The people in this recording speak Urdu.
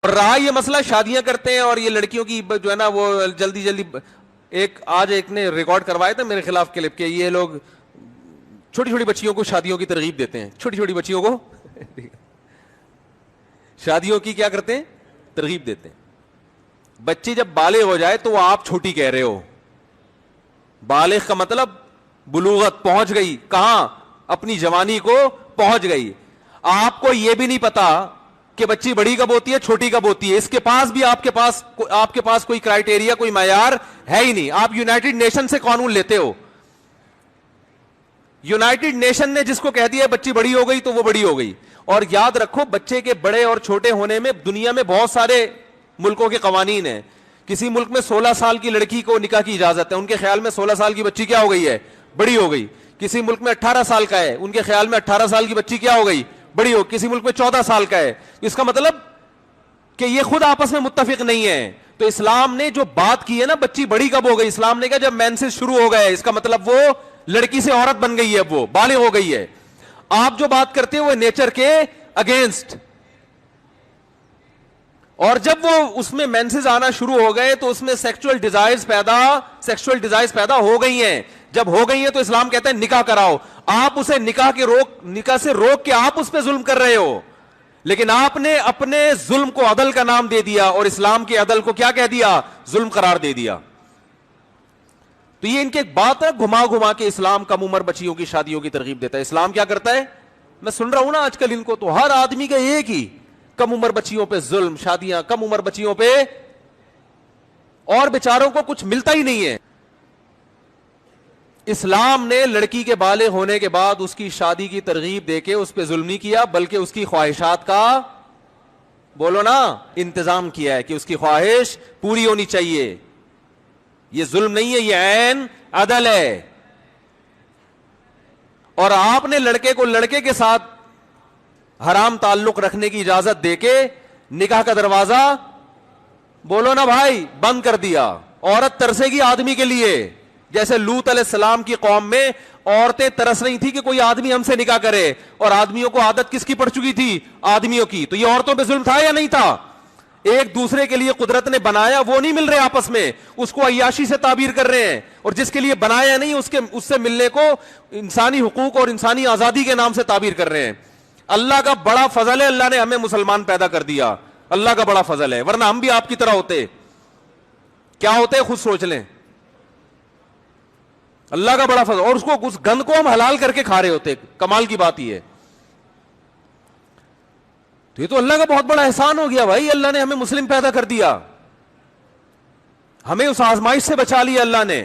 رہا یہ مسئلہ شادیاں کرتے ہیں اور یہ لڑکیوں کی جو ہے نا وہ جلدی جلدی، آج ایک نے ریکارڈ کروایا تھا میرے خلاف کلپ کے، یہ لوگ چھوٹی چھوٹی بچیوں کو شادیوں کی ترغیب دیتے ہیں، چھوٹی چھوٹی بچیوں کو شادیوں کی کیا کرتے ہیں، ترغیب دیتے ہیں. بچی جب بالغ ہو جائے تو وہ آپ چھوٹی کہہ رہے ہو. بالغ کا مطلب بلوغت، پہنچ گئی کہاں، اپنی جوانی کو پہنچ گئی. آپ کو یہ بھی نہیں پتا کہ بچی بڑی کب ہوتی ہے چھوٹی کب ہوتی ہے. اس کے پاس بھی آپ کے پاس کوئی کرائٹیریا، کوئی معیار ہے ہی نہیں. آپ یونائٹڈ نیشن سے قانون لیتے ہو. یونائٹڈ نیشن نے جس کو کہہ دیا بچی بڑی ہو گئی تو وہ بڑی ہو گئی. اور یاد رکھو بچے کے بڑے اور چھوٹے ہونے میں دنیا میں بہت سارے ملکوں کے قوانین ہیں. کسی ملک میں 16 سال کی لڑکی کو نکاح کی اجازت ہے، ان کے خیال میں 16 سال کی بچی کیا ہو گئی ہے، بڑی ہو گئی. کسی ملک میں 18 سال کا ہے، ان کے خیال میں 18 سال کی بچی کیا ہو گئی، بڑی ہو. کسی ملک میں 14 سال کا ہے. اس کا مطلب کہ یہ خود آپس میں متفق نہیں ہے. تو اسلام نے جو بات کی ہے نا بچی بڑی کب ہو گئی، اسلام نے کہا جب مینسز شروع ہو گئے. اس کا مطلب وہ لڑکی سے عورت بن گئی ہے، وہ بالغ ہو گئی ہے. آپ جو بات کرتے ہو وہ نیچر کے اگینسٹ. اور جب وہ اس میں مینسز آنا شروع ہو گئے تو اس میں سیکسول ڈیزائرز پیدا ہو گئی ہیں. جب ہو گئی ہیں تو اسلام کہتا ہے نکاح کراؤ. آپ اسے نکاح سے روک کے آپ اس پہ ظلم کر رہے ہو. لیکن آپ نے اپنے ظلم کو عدل کا نام دے دیا اور اسلام کے عدل کو کیا کہہ دیا، ظلم قرار دے دیا. تو یہ ان کے بات ہے، گھما گھما کے اسلام کم عمر بچیوں کی شادیوں کی ترغیب دیتا ہے. اسلام کیا کرتا ہے، میں سن رہا ہوں نا آج کل ان کو، تو ہر آدمی کا ایک ہی، کم عمر بچیوں پہ ظلم، شادیاں کم عمر بچیوں پہ، اور بیچاروں کو کچھ ملتا ہی نہیں ہے. اسلام نے لڑکی کے بالغ ہونے کے بعد اس کی شادی کی ترغیب دے کے اس پہ ظلم نہیں کیا، بلکہ اس کی خواہشات کا، بولو نا، انتظام کیا ہے کہ اس کی خواہش پوری ہونی چاہیے. یہ ظلم نہیں ہے، یہ عین عدل ہے. اور آپ نے لڑکے کو لڑکے کے ساتھ حرام تعلق رکھنے کی اجازت دے کے نکاح کا دروازہ، بولو نا بھائی، بند کر دیا. عورت ترسے گی آدمی کے لیے، جیسے لوط علیہ السلام کی قوم میں عورتیں ترس رہی تھی کہ کوئی آدمی ہم سے نکاح کرے، اور آدمیوں کو عادت کس کی پڑ چکی تھی، آدمیوں کی. تو یہ عورتوں پہ ظلم تھا یا نہیں تھا؟ ایک دوسرے کے لیے قدرت نے بنایا، وہ نہیں مل رہے آپس میں، اس کو عیاشی سے تعبیر کر رہے ہیں. اور جس کے لیے بنایا نہیں اس سے ملنے کو انسانی حقوق اور انسانی آزادی کے نام سے تعبیر کر رہے ہیں. اللہ کا بڑا فضل ہے، اللہ نے ہمیں مسلمان پیدا کر دیا، اللہ کا بڑا فضل ہے. ورنہ ہم بھی آپ کی طرح ہوتے، کیا ہوتے خود سوچ لیں. اللہ کا بڑا فضل، اور اس گند کو ہم حلال کر کے کھا رہے ہوتے. کمال کی بات یہ ہے. تو یہ تو اللہ کا بہت بڑا احسان ہو گیا بھائی، اللہ نے ہمیں مسلم پیدا کر دیا، ہمیں اس آزمائش سے بچا لیا اللہ نے.